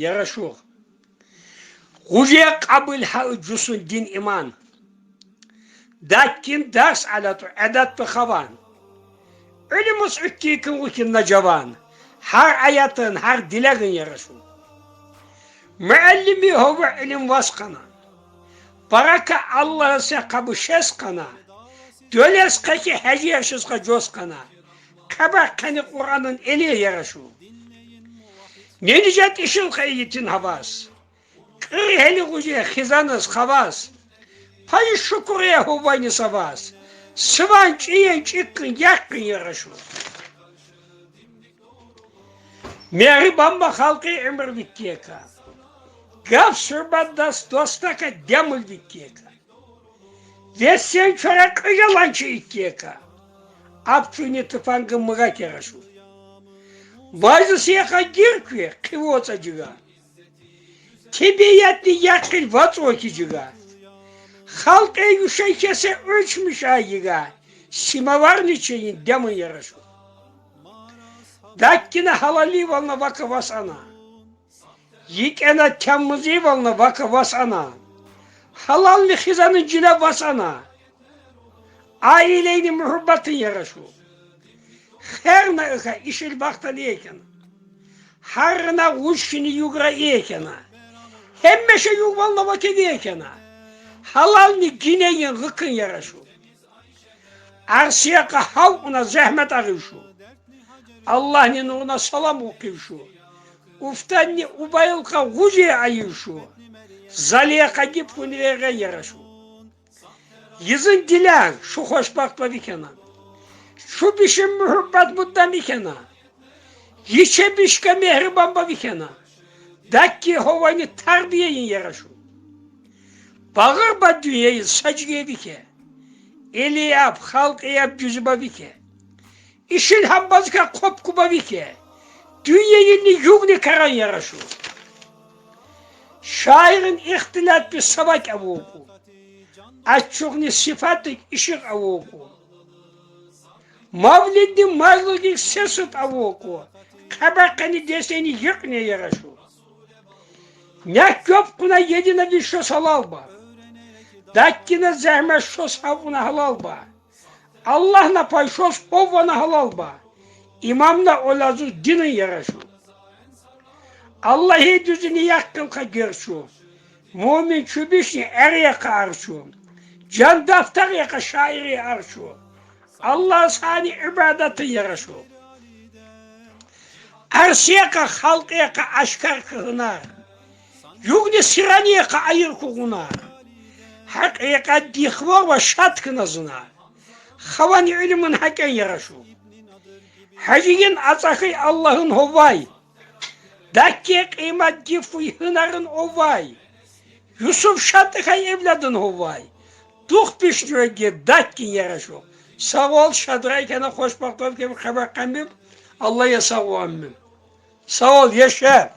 yaraşuq. Guje qabıl ha cusun din iman. Dakin ders alatu edat bi khavan. Ölümüz üttikin ukinna cavan. Her ayatın, her dileğin yaraşuq. Müellimi hova ilim vaskana. Baraka Allah'a se kabı şeskana. Döles kaki heciyasızka coskana. Kabak kani Kur'an'ın eliye yaraşu. Nenicet işin kayitin havas. Kır heli kucuya hizanız havas. Payı şükürye huvayni savas. Sıvanç iyen çıkkın yakkın yaraşu. Meri bamba halkı emir bittiyeka. Gaf sürbatdas dostaka demul bittiyeka. Ve sen çorak yalançı ittiyeka. Apçuni tıfangı mıgat yaraşu. Bazı siyaka girküye kıvotsa cıga. Tebiyatli yakil vatso ki cıga. Halk yuşay kese ölçmüş ayıga. Simavar niçeyin demin yaraşu. Dakkine halali valna vaka vasana. Yikena temmuzi valna vaka vasana. Halalli hizanın cile vasana. Aileyni muhabbatın yaraşu. Her nağıka işil baktali eken. Harına uçkini yugra eken. Hemmeşe yugvalna vakedi eken. Halalni gineyin gıkın yaraşu. Arsiyaka hav ona zahmet arışu. Allah'ın ona salam okuyuşu. Uftanni ubayılka guziye ayışu. Zaliyaka gip kunivere yaraşu. Yızın diler şu hoşbakla dikena. Şu bişim mühibbat muddan dikena. Yiçe bişke mehriban dikena. Dakki hovani tarbiyeyin yaraşu. Bağır ba dünyayı sacıya dike. Eli yap, halk yap cüzüba dike. İşin hambazka kopkuba dike. Dünyayını yugni karan yaraşu. Şairin ihtilat bir sabak avuku. Açıkni sıfatlık ışık avuku. Mavlidni mazlık sesut avuku. Kabakani deseni yıkne yaraşu. Ne köpkuna yedine bir şos halal ba. Dakkine zahmet şos havuna halal ba. Allah'na pay şos hovana halal ba. İmamla olazı dinin yaraşu. Allah'ı düzünü yakkılka görşu. Mumin çübüşni er yaka arşu. Can daftar yaka şairi arşu. Allah sani ibadatı yaraşu. Arşı yaka halk yaka aşkar kığınar. Yugni sirani yaka ayır kuğunar. Hak yaka dihvar ve şat kınazınar. Havani ilmin haken yaraşu. Hacigin azakı Allah'ın hovay. Dakki kıymat gifuy hınarın ovay. Yusuf Şadıkay evladın hovay. Duh piştürge dakkin yaraşu. Sağ ol Şadıkaykana hoşbaklar gibi haber kambim. Allah'a sağ ol ammim. Sağ ol yaşa.